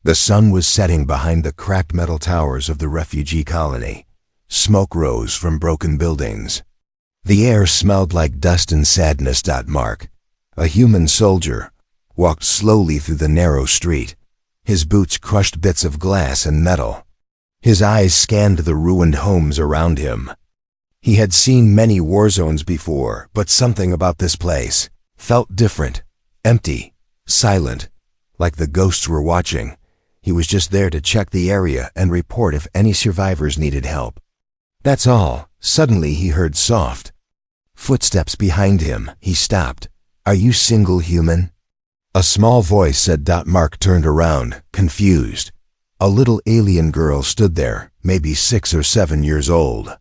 The sun was setting behind the cracked metal towers of the refugee colony. Smoke rose from broken buildings. The air smelled like dust and sadness. Mark, a human soldier, walked slowly through the narrow street. His boots crushed bits of glass and metal. His eyes scanned the ruined homes around him. He had seen many war zones before, but something about this place felt different, empty, silent, like the ghosts were watching. He was just there to check the area and report if any survivors needed help. That's all. Suddenly he heard soft footsteps behind him. He stopped. "Are you single human?" A small voice said. Mark turned around, confused. A little alien girl stood there, maybe 6 or 7 years old.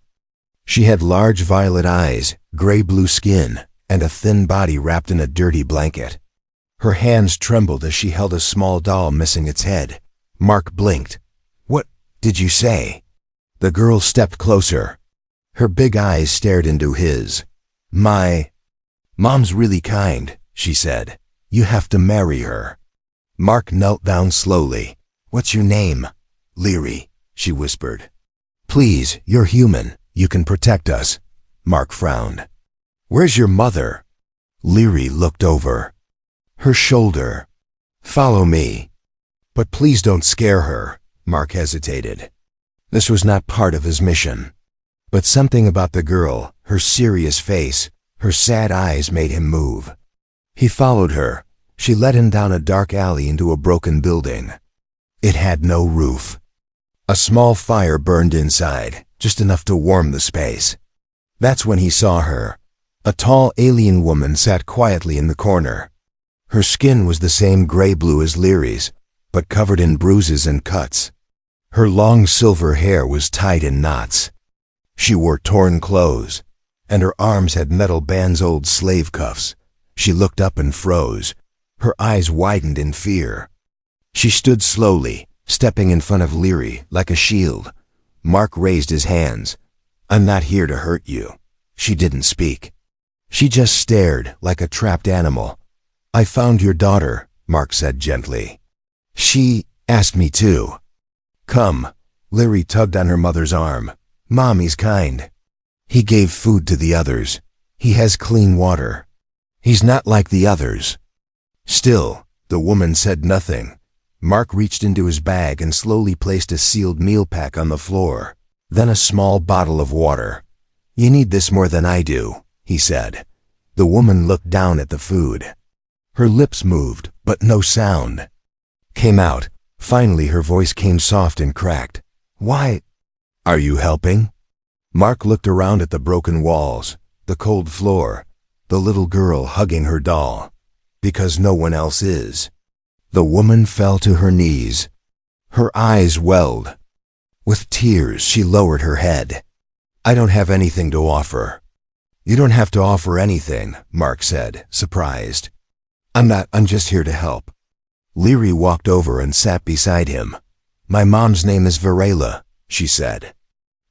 She had large violet eyes, gray-blue skin, and a thin body wrapped in a dirty blanket. Her hands trembled as she held a small doll missing its head. Mark blinked. "What did you say?" The girl stepped closer. Her big eyes stared into his. "My mom's really kind," she said. "You have to marry her." Mark knelt down slowly. "What's your name?" "Leary," she whispered. "Please, you're human. You can protect us." Mark frowned. "Where's your mother?" Leary looked over her shoulder. "Follow me." "But please don't scare her." Mark hesitated. This was not part of his mission. But something about the girl, her serious face, her sad eyes made him move. He followed her. She led him down a dark alley into a broken building. It had no roof. A small fire burned inside, just enough to warm the space. That's when he saw her. A tall alien woman sat quietly in the corner. Her skin was the same gray-blue as Leary's, but covered in bruises and cuts. Her long silver hair was tied in knots. She wore torn clothes, and her arms had metal bands, old slave cuffs. She looked up and froze. Her eyes widened in fear. She stood slowly, stepping in front of Leary like a shield. Mark raised his hands. "I'm not here to hurt you." She didn't speak. She just stared like a trapped animal. "I found your daughter," Mark said gently. "She asked me to." "Come." Leary tugged on her mother's arm. "Mommy's kind. He gave food to the others. He has clean water. He's not like the others." Still, the woman said nothing. Mark reached into his bag and slowly placed a sealed meal pack on the floor, then a small bottle of water. "You need this more than I do," he said. The woman looked down at the food. Her lips moved, but no sound came out. Finally, her voice came soft and cracked. "Why are you helping?" Mark looked around at the broken walls, the cold floor, the little girl hugging her doll. "Because no one else is." The woman fell to her knees. Her eyes welled. With tears, she lowered her head. "I don't have anything to offer." "You don't have to offer anything," Mark said, surprised. I'm just here to help." Leary walked over and sat beside him. "My mom's name is Varela," she said.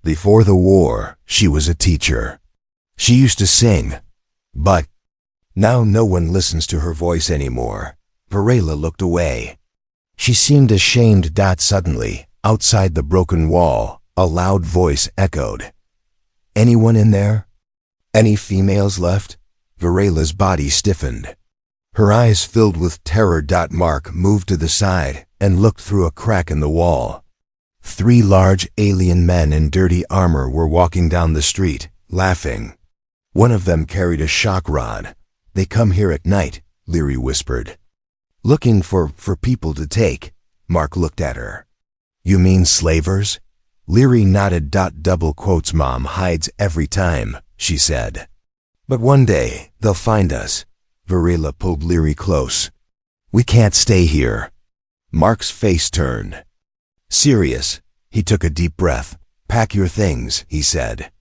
Before the war, she was a teacher. She used to sing, but now no one listens to her voice anymore. Varela looked away. She seemed ashamed. Suddenly, outside the broken wall, a loud voice echoed. "Anyone in there? Any females left?" Varela's body stiffened. Her eyes filled with terror. Mark moved to the side and looked through a crack in the wall. 3 large alien men in dirty armor were walking down the street, laughing. One of them carried a shock rod. "They come here at night," Leary whispered. "Looking for people to take." Mark looked at her. "You mean slavers?" Leary nodded. Double quotes. "Mom hides every time," she said. "But one day, they'll find us." Varela pulled Leary close. "We can't stay here." Mark's face turned serious. He took a deep breath. "Pack your things," he said.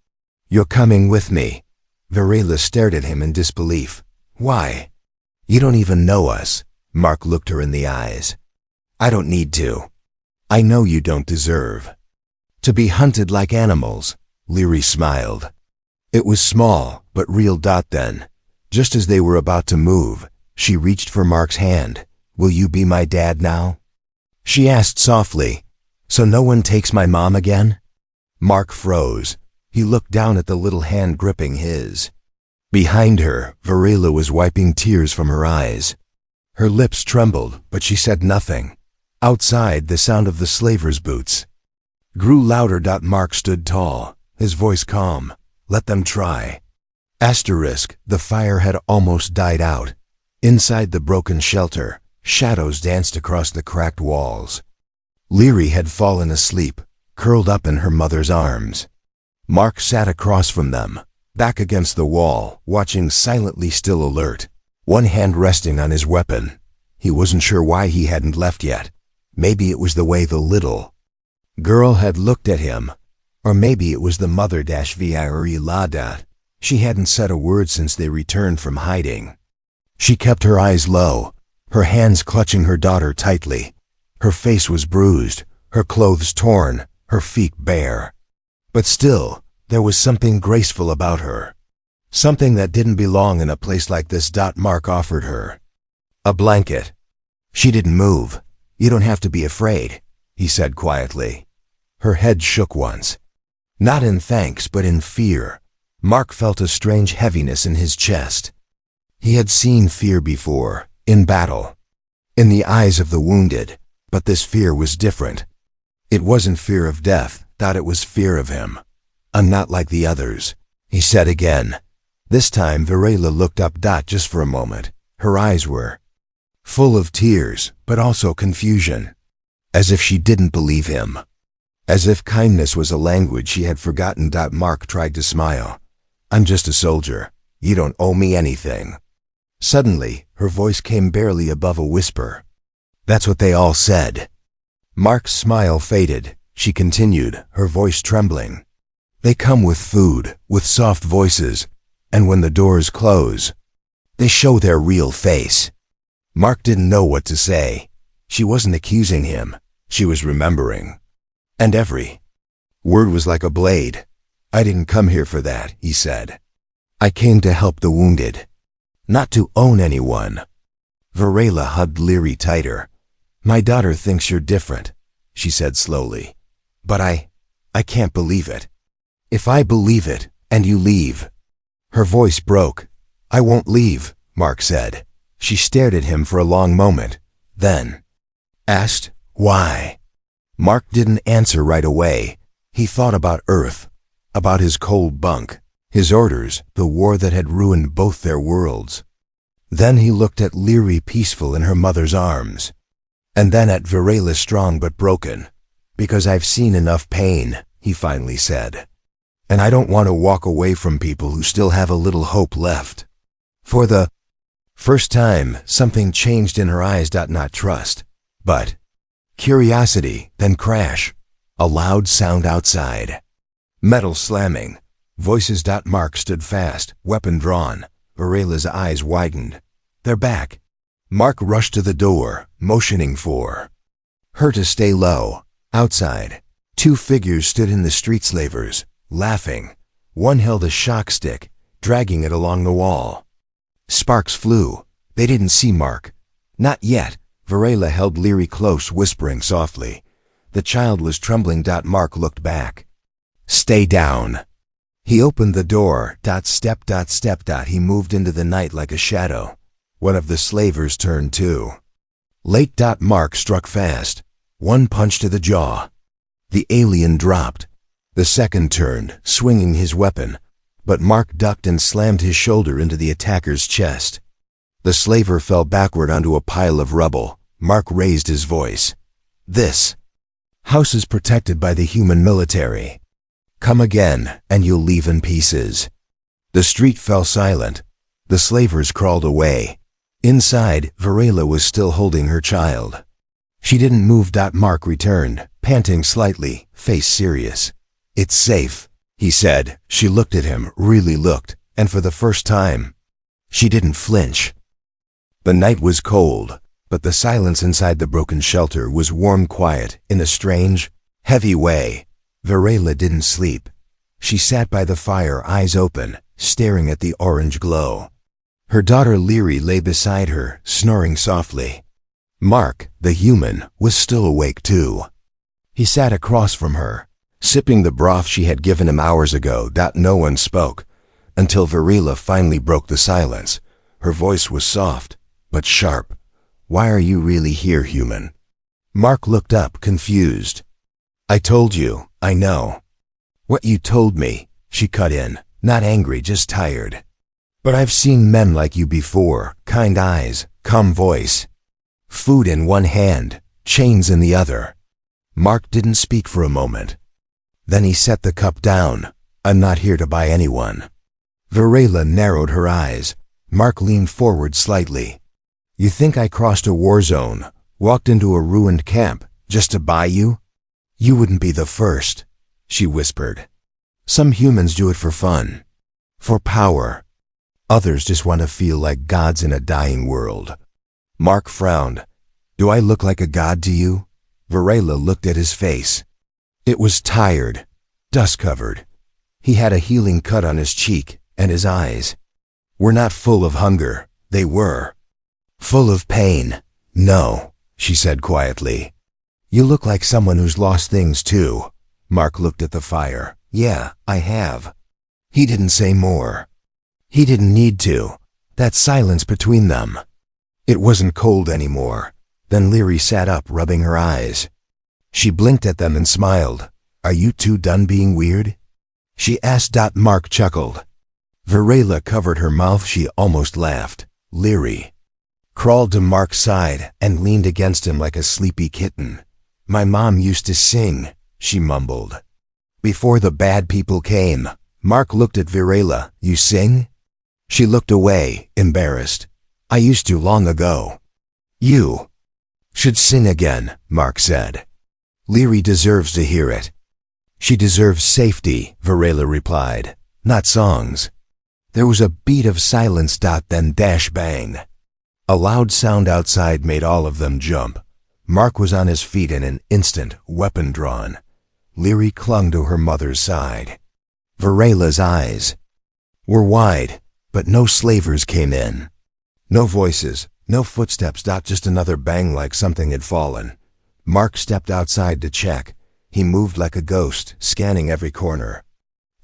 "You're coming with me." Varela stared at him in disbelief. "Why? You don't even know us." Mark looked her in the eyes. "I don't need to. I know you don't deserve to be hunted like animals." Leary smiled. It was small, but real. Then, just as they were about to move, she reached for Mark's hand. "Will you be my dad now?" She asked softly, "So no one takes my mom again?" Mark froze. He looked down at the little hand gripping his. Behind her, Varela was wiping tears from her eyes. Her lips trembled, but she said nothing. Outside, the sound of the slavers' boots grew louder. Mark stood tall, his voice calm. "Let them try." Asterisk, the fire had almost died out. Inside the broken shelter, shadows danced across the cracked walls. Leary had fallen asleep, curled up in her mother's arms. Mark sat across from them, back against the wall, watching silently, still alert, one hand resting on his weapon. He wasn't sure why he hadn't left yet. Maybe it was the way the little girl had looked at him, or maybe it was the mother-vire. She hadn't said a word since they returned from hiding. She kept her eyes low, her hands clutching her daughter tightly. Her face was bruised, her clothes torn, her feet bare. But still, there was something graceful about her. Something that didn't belong in a place like this. Mark offered her a blanket. She didn't move. "You don't have to be afraid," he said quietly. Her head shook once. Not in thanks, but in fear. Mark felt a strange heaviness in his chest. He had seen fear before, in battle, in the eyes of the wounded, but this fear was different. It wasn't fear of death, it was fear of him. "I'm not like the others," he said again. This time Varela looked up. Just for a moment. Her eyes were full of tears, but also confusion. As if she didn't believe him. As if kindness was a language she had forgotten. Mark tried to smile. "I'm just a soldier. You don't owe me anything." Suddenly, her voice came barely above a whisper. "That's what they all said." Mark's smile faded. She continued, her voice trembling. "They come with food, with soft voices, and when the doors close, they show their real face." Mark didn't know what to say. She wasn't accusing him. She was remembering. And every word was like a blade. "I didn't come here for that," he said. "I came to help the wounded, not to own anyone." Varela hugged Leary tighter. "My daughter thinks you're different," she said slowly. "But I can't believe it. If I believe it, and you leave." Her voice broke. "I won't leave," Mark said. She stared at him for a long moment, then asked, "Why?" Mark didn't answer right away. He thought about Earth, about his cold bunk, his orders, the war that had ruined both their worlds. Then he looked at Leary peaceful in her mother's arms. And then at Varela strong but broken. "Because I've seen enough pain," he finally said. "And I don't want to walk away from people who still have a little hope left." For the first time, something changed in her eyes. Not trust, but curiosity, then crash. A loud sound outside. Metal slamming. Voices. Mark stood fast, weapon drawn. Varela's eyes widened. "They're back." Mark rushed to the door, motioning for her to stay low. Outside, two figures stood in the street. Slavers, laughing. One held a shock stick, dragging it along the wall. Sparks flew. They didn't see Mark. Not yet. Varela held Leary close, whispering softly. The child was trembling. Mark looked back. "Stay down." He opened the door. Step. He moved into the night like a shadow. One of the slavers turned too. Late. Mark struck fast. One punch to the jaw. The alien dropped. The second turned, swinging his weapon, but Mark ducked and slammed his shoulder into the attacker's chest. The slaver fell backward onto a pile of rubble. Mark raised his voice. "This house is protected by the human military. Come again, and you'll leave in pieces." The street fell silent. The slavers crawled away. Inside, Varela was still holding her child. She didn't move. Mark returned, panting slightly, face serious. "It's safe," he said. She looked at him, really looked, and for the first time, she didn't flinch. The night was cold, but the silence inside the broken shelter was warm, quiet, in a strange, heavy way. Varela didn't sleep. She sat by the fire, eyes open, staring at the orange glow. Her daughter Leary lay beside her, snoring softly. Mark, the human, was still awake too. He sat across from her, sipping the broth she had given him hours ago. No one spoke, until Virila finally broke the silence. Her voice was soft, but sharp. "Why are you really here, human?" Mark looked up, confused. "I told you, I know." "What you told me," she cut in, not angry, just tired. "But I've seen men like you before, kind eyes, calm voice. Food in one hand, chains in the other." Mark didn't speak for a moment. Then he set the cup down. "I'm not here to buy anyone." Virila narrowed her eyes. Mark leaned forward slightly. "You think I crossed a war zone, walked into a ruined camp, just to buy you? You wouldn't be the first," she whispered. "Some humans do it for fun, for power. Others just want to feel like gods in a dying world." Mark frowned. "Do I look like a god to you?" Virila looked at his face. It was tired, dust-covered. He had a healing cut on his cheek, and his eyes were not full of hunger. They were full of pain. "No," she said quietly. "You look like someone who's lost things too." Mark looked at the fire. "Yeah, I have." He didn't say more. He didn't need to. That silence between them. It wasn't cold anymore. Then Leary sat up, rubbing her eyes. She blinked at them and smiled. "Are you two done being weird?" she asked. Mark chuckled. Virila covered her mouth. She almost laughed. Leary crawled to Mark's side and leaned against him like a sleepy kitten. "My mom used to sing," she mumbled. "Before the bad people came." Mark looked at Virila. "You sing?" She looked away, embarrassed. "I used to long ago." "You should sing again," Mark said. "Leary deserves to hear it." "She deserves safety," Virila replied, "not songs." There was a beat of silence. Then dash bang. A loud sound outside made all of them jump. Mark was on his feet in an instant, weapon drawn. Leary clung to her mother's side. Virila's eyes were wide, but no slavers came in. No voices, no footsteps. Just another bang, like something had fallen. Mark stepped outside to check. He moved like a ghost, scanning every corner.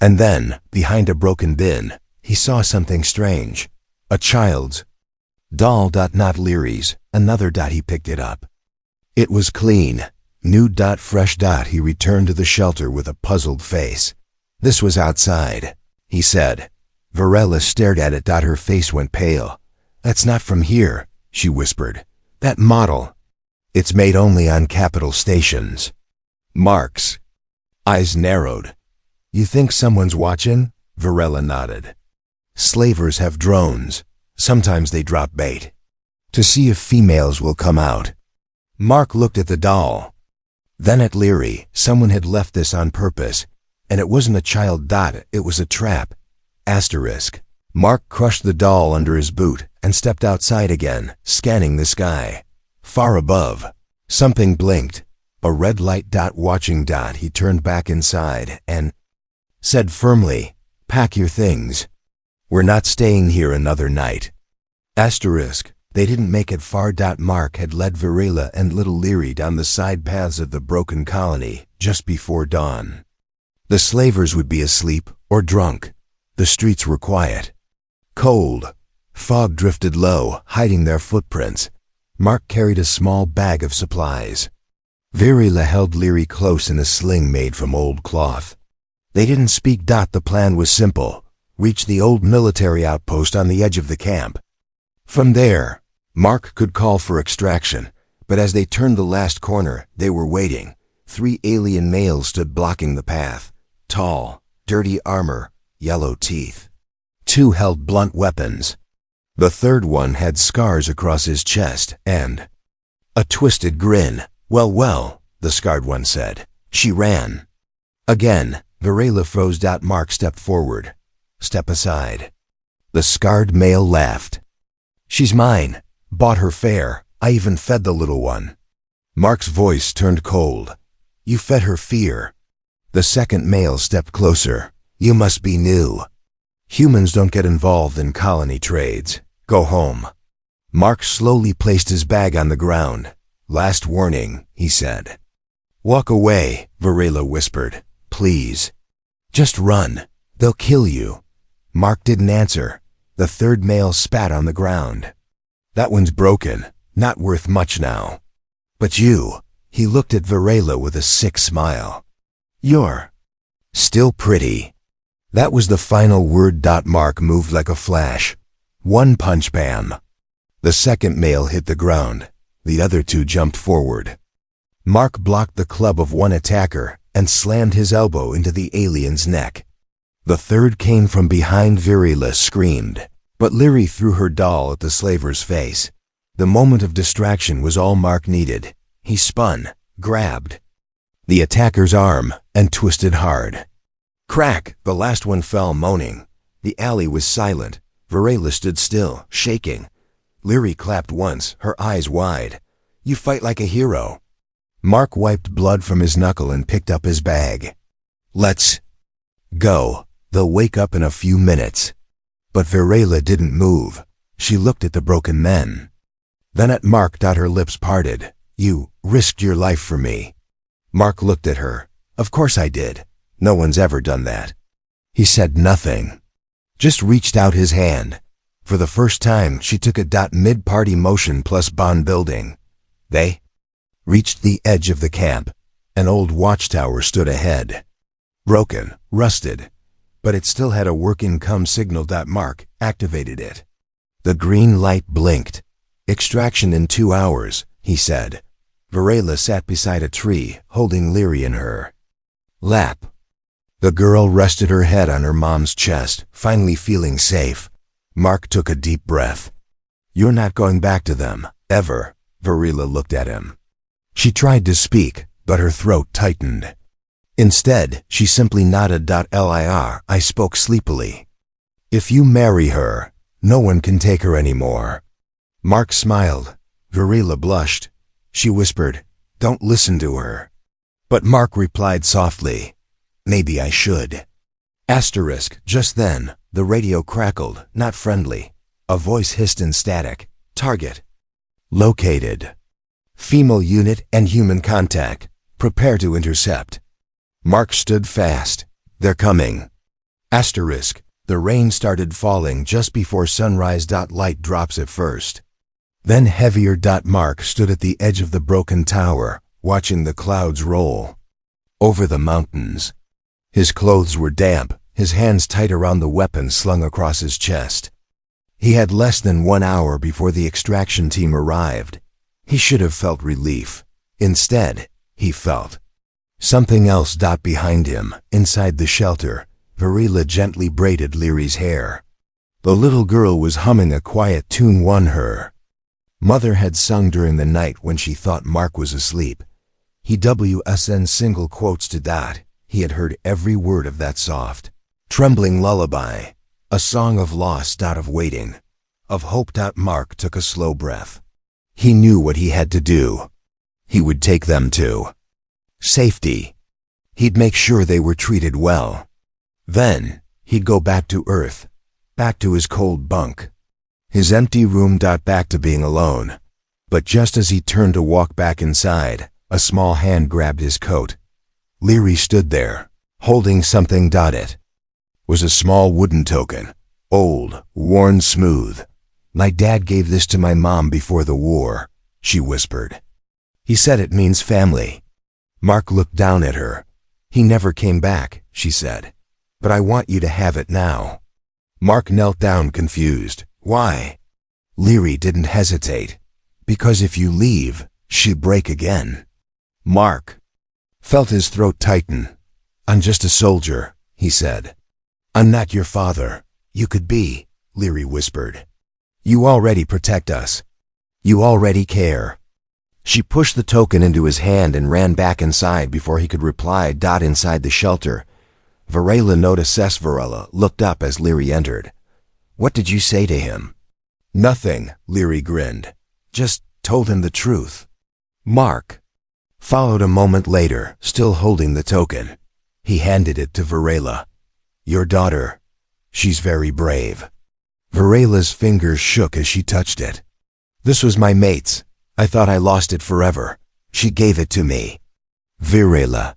And then, behind a broken bin, he saw something strange. A child's doll. Not Leary's. Another. He picked it up. It was clean, new. Fresh. He returned to the shelter with a puzzled face. "This was outside," he said. Virila stared at it. Her face went pale. "That's not from here," she whispered. "That model. It's made only on capital stations." Mark's eyes narrowed. "You think someone's watching?" Virila nodded. "Slavers have drones. Sometimes they drop bait to see if females will come out." Mark looked at the doll, then at Leary. Someone had left this on purpose, and it wasn't a child. It was a trap. Asterisk. Mark crushed the doll under his boot and stepped outside again, scanning the sky. Far above, something blinked. A red light. Watching. He turned back inside and said firmly, "Pack your things. We're not staying here another night." Asterisk. They didn't make it far. Mark had led Virila and little Leary down the side paths of the broken colony just before dawn. The slavers would be asleep or drunk. The streets were quiet. Cold. Fog drifted low, hiding their footprints. Mark carried a small bag of supplies. Virila held Leary close in a sling made from old cloth. They didn't speak. The plan was simple. Reach the old military outpost on the edge of the camp. From there, Mark could call for extraction, but as they turned the last corner, they were waiting. 3 alien males stood blocking the path. Tall, dirty armor, yellow teeth. 2 held blunt weapons. The third one had scars across his chest and a twisted grin. Well, the scarred one said. She ran. Again, Virila froze. Mark stepped forward. "Step aside." The scarred male laughed. "She's mine. Bought her fair. I even fed the little one." Mark's voice turned cold. "You fed her fear." The second male stepped closer. "You must be new. Humans don't get involved in colony trades. Go home." Mark slowly placed his bag on the ground. "Last warning," he said. "Walk away," Varela whispered. "Please. Just run. They'll kill you." Mark didn't answer. The third male spat on the ground. "That one's broken. Not worth much now. But you," he looked at Varela with a sick smile. "You're still pretty." That was the final word. Mark moved like a flash. One punch, bam. The second male hit the ground. The other two jumped forward. Mark blocked the club of one attacker and slammed his elbow into the alien's neck. The third came from behind. Varela screamed, but Leary threw her doll at the slaver's face. The moment of distraction was all Mark needed. He spun, grabbed the attacker's arm, and twisted hard. Crack! The last one fell, moaning. The alley was silent. Varela stood still, shaking. Leary clapped once, her eyes wide. "You fight like a hero." Mark wiped blood from his knuckle and picked up his bag. "Let's go. They'll wake up in a few minutes." But Varela didn't move. She looked at the broken men. Then at Mark. Her lips parted. "You risked your life for me." Mark looked at her. "Of course I did. No one's ever done that." He said nothing. Just reached out his hand. For the first time, she took a mid-party motion plus bond building. They reached the edge of the camp. An old watchtower stood ahead. Broken, rusted, but it still had a working signal. Mark activated it. The green light blinked. "Extraction in 2 hours," he said. Varela sat beside a tree, holding Leary in her lap. The girl rested her head on her mom's chest, finally feeling safe. Mark took a deep breath. "You're not going back to them, ever." Varela looked at him. She tried to speak, but her throat tightened. Instead, she simply nodded. I spoke sleepily. "If you marry her, no one can take her anymore." Mark smiled. Varela blushed. She whispered, "Don't listen to her." But Mark replied softly, "Maybe I should." Just then, the radio crackled, not friendly. A voice hissed in static. "Target located. Female unit and human contact. Prepare to intercept." Mark stood fast. "They're coming." The rain started falling just before sunrise. Light drops at first, then heavier. Mark stood at the edge of the broken tower, watching the clouds roll over the mountains. His clothes were damp, his hands tight around the weapon slung across his chest. He had less than 1 hour before the extraction team arrived. He should have felt relief. Instead, he felt something else. Behind him, inside the shelter, Varela gently braided Leary's hair. The little girl was humming a quiet tune one her mother had sung during the night when she thought Mark was asleep. Single quotes to that. He had heard every word of that soft, trembling lullaby, a song of loss. Of waiting, of hope. Mark took a slow breath. He knew what he had to do. He would take them to safety. He'd make sure they were treated well. Then, he'd go back to Earth, back to his cold bunk, his empty room. Back to being alone. But just as he turned to walk back inside, a small hand grabbed his coat. Leary stood there, holding something. It was a small wooden token, old, worn smooth. "My dad gave this to my mom before the war," she whispered. "He said it means family." Mark looked down at her. "He never came back," she said. "But I want you to have it now." Mark knelt down, confused. "Why?" Leary didn't hesitate. "Because if you leave, she'd break again." Mark felt his throat tighten. "I'm just a soldier," he said. "I'm not your father." "You could be," Leary whispered. "You already protect us. You already care." She pushed the token into his hand and ran back inside before he could reply. Inside the shelter, Varela noticed. Varela looked up as Leary entered. "What did you say to him?" "Nothing," Leary grinned. "Just told him the truth." Mark followed a moment later, still holding the token. He handed it to Varela. "Your daughter. She's very brave." Varela's fingers shook as she touched it. This was my mate's. I thought I lost it forever. She gave it to me. Virela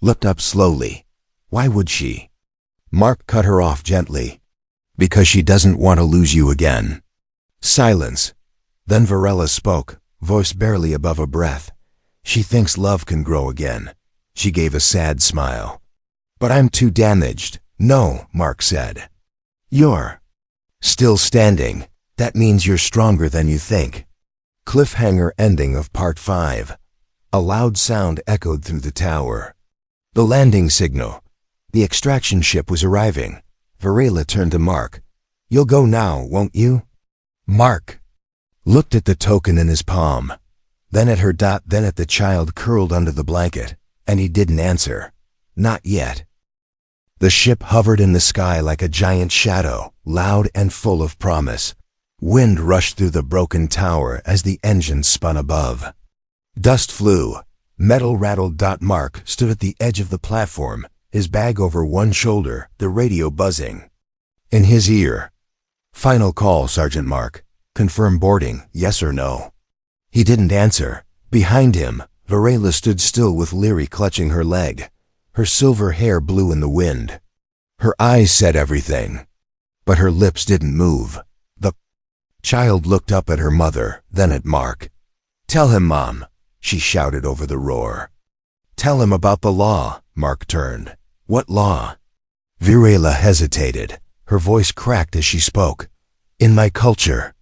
looked up slowly. Why would she? Mark cut her off gently. Because she doesn't want to lose you again. Silence. Then Virela spoke, voice barely above a breath. She thinks love can grow again. She gave a sad smile. But I'm too damaged. No, Mark said. You're still standing. That means you're stronger than you think. Cliffhanger ending of Part 5. A loud sound echoed through the tower. The landing signal. The extraction ship was arriving. Virela turned to Mark. You'll go now, won't you? Mark looked at the token in his palm, then at her, then at the child curled under the blanket, and he didn't answer. Not yet. The ship hovered in the sky like a giant shadow, loud and full of promise. Wind rushed through the broken tower as the engine spun above. Dust flew. Metal rattled. Mark stood at the edge of the platform, his bag over one shoulder, the radio buzzing. In his ear. Final call, Sergeant Mark. Confirm boarding, yes or no? He didn't answer. Behind him, Virela stood still with Leary clutching her leg. Her silver hair blew in the wind. Her eyes said everything. But her lips didn't move. The child looked up at her mother, then at Mark. Tell him, Mom, she shouted over the roar. Tell him about the law, Mark turned. What law? Virela hesitated. Her voice cracked as she spoke. In my culture,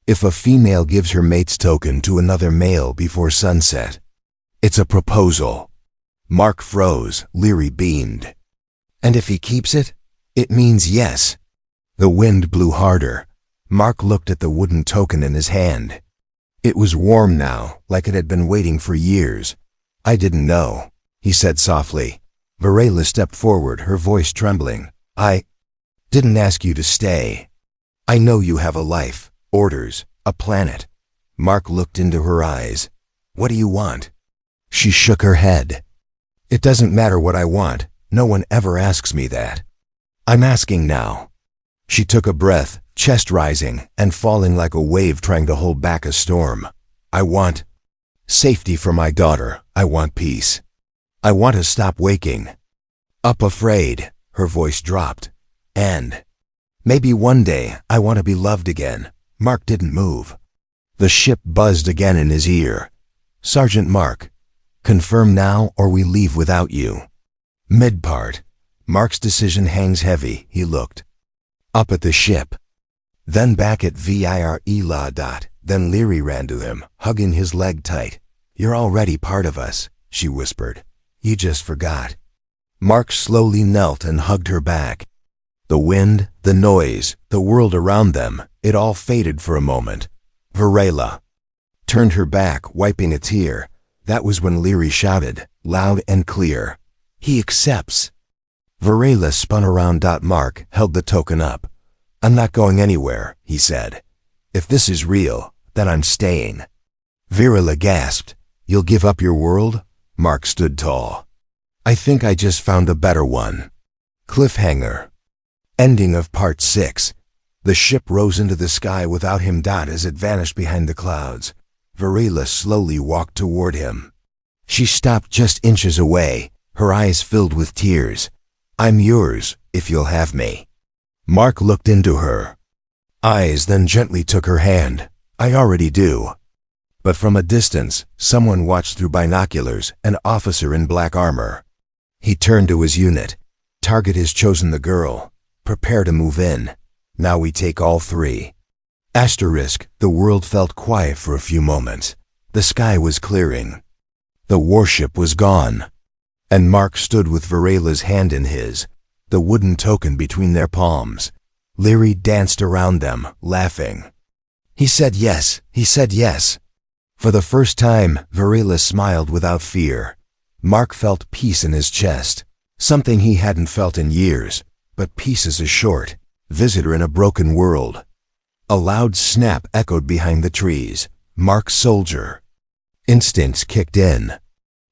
if a female gives her mate's token to another male before sunset, it's a proposal. Mark froze. Leary beamed. And if he keeps it, it means yes. The wind blew harder. Mark looked at the wooden token in his hand. It was warm now, like it had been waiting for years. I didn't know, he said softly. Virela stepped forward, her voice trembling. I didn't ask you to stay. I know you have a life, orders, a planet. Mark looked into her eyes. What do you want? She shook her head. It doesn't matter what I want. No one ever asks me that. I'm asking now. She took a breath, chest rising and falling like a wave trying to hold back a storm. I want safety for my daughter. I want peace. I want to stop waking up afraid. Her voice dropped. And maybe one day I want to be loved again. Mark didn't move. The ship buzzed again in his ear. Sergeant Mark, confirm now or we leave without you. Mid-part. Mark's decision hangs heavy. He looked up at the ship, then back at Virela. Then Leary ran to him, hugging his leg tight. You're already part of us, she whispered. You just forgot. Mark slowly knelt and hugged her back. The wind, the noise, the world around them, it all faded for a moment. Virela turned her back, wiping a tear. That was when Leary shouted, loud and clear. He accepts. Virela spun around. Mark held the token up. I'm not going anywhere, he said. If this is real, then I'm staying. Virela gasped. You'll give up your world? Mark stood tall. I think I just found a better one. Cliffhanger. Ending of Part 6. The ship rose into the sky without him. As it vanished behind the clouds, Virela slowly walked toward him. She stopped just inches away, her eyes filled with tears. I'm yours, if you'll have me. Mark looked into her eyes, then gently took her hand. I already do. But from a distance, someone watched through binoculars, an officer in black armor. He turned to his unit. Target has chosen the girl. Prepare to move in. Now we take all three. Asterisk. The world felt quiet for a few moments. The sky was clearing. The warship was gone. And Mark stood with Virela's hand in his, the wooden token between their palms. Leary danced around them, laughing. He said yes. He said yes. For the first time, Virela smiled without fear. Mark felt peace in his chest, something he hadn't felt in years. But peace is a short visitor in a broken world. A loud snap echoed behind the trees. Mark's soldier instincts kicked in.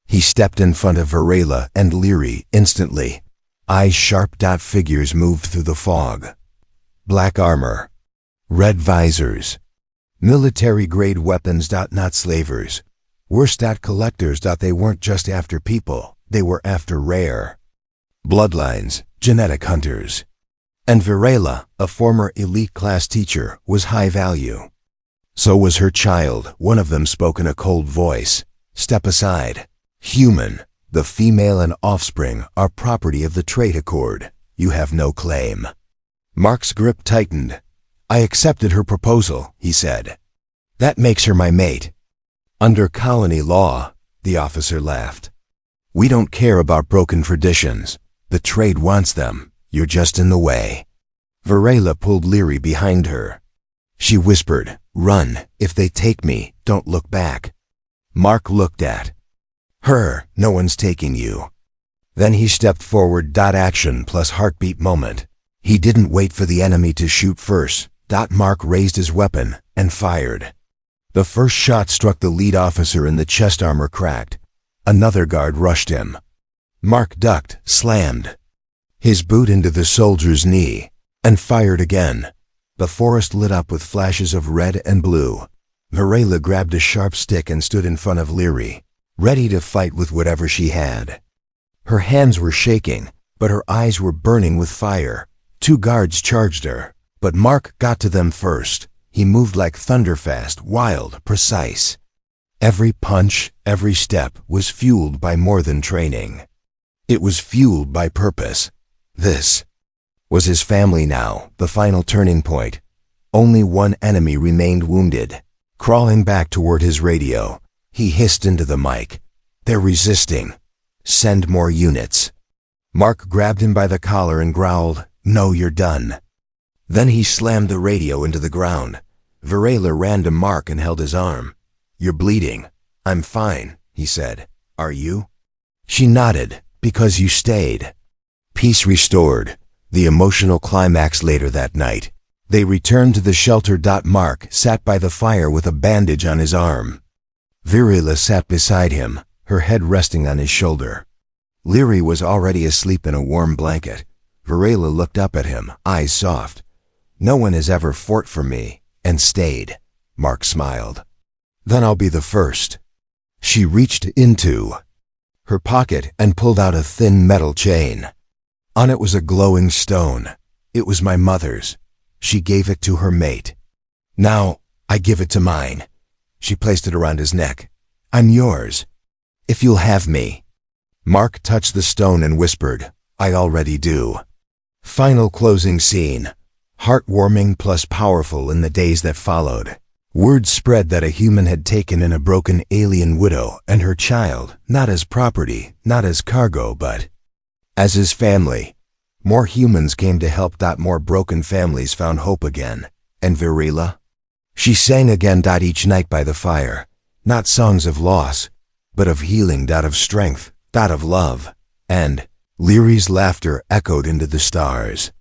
He stepped in front of Virela and Leary instantly. Eyes sharp. Figures moved through the fog. Black armor, red visors, Military-grade weapons. Not slavers. Worse. Collectors. They weren't just after people, they were after rare bloodlines, genetic hunters. And Varela, a former elite class teacher, was high value. So was her child. One of them spoke in a cold voice. Step aside. Human, the female and offspring are property of the trade accord. You have no claim. Mark's grip tightened. I accepted her proposal, he said. That makes her my mate. Under colony law, the officer laughed. We don't care about broken traditions. The trade wants them. You're just in the way. Varela pulled Leary behind her. She whispered, Run. If they take me, don't look back. Mark looked at her. No one's taking you. Then he stepped forward. Action plus heartbeat moment. He didn't wait for the enemy to shoot first. Mark raised his weapon and fired. The first shot struck the lead officer in the chest. Armor cracked. Another guard rushed him. Mark ducked, slammed his boot into the soldier's knee, and fired again. The forest lit up with flashes of red and blue. Varela grabbed a sharp stick and stood in front of Leary, ready to fight with whatever she had. Her hands were shaking, but her eyes were burning with fire. 2 guards charged her, but Mark got to them first. He moved like thunderfast, wild, precise. Every punch, every step was fueled by more than training. It was fueled by purpose. This was his family now, the final turning point. Only one enemy remained wounded. Crawling back toward his radio, he hissed into the mic. They're resisting. Send more units. Mark grabbed him by the collar and growled, No, you're done. Then he slammed the radio into the ground. Varela ran to Mark and held his arm. You're bleeding. I'm fine, he said. Are you? She nodded. Because you stayed. Peace restored. The emotional climax later that night. They returned to the shelter. Mark sat by the fire with a bandage on his arm. Varela sat beside him, her head resting on his shoulder. Leary was already asleep in a warm blanket. Varela looked up at him, eyes soft. No one has ever fought for me, and stayed. Mark smiled. Then I'll be the first. She reached into her pocket and pulled out a thin metal chain. On it was a glowing stone. It was my mother's. She gave it to her mate. Now, I give it to mine. She placed it around his neck. I'm yours, if you'll have me. Mark touched the stone and whispered, I already do. Final closing scene. Heartwarming plus powerful in the days that followed. Word spread that a human had taken in a broken alien widow and her child, not as property, not as cargo, but as his family. More humans came to help. More broken families found hope again. And Varela? She sang again. Each night by the fire. Not songs of loss, but of healing. Of strength. Of love. And Leary's laughter echoed into the stars.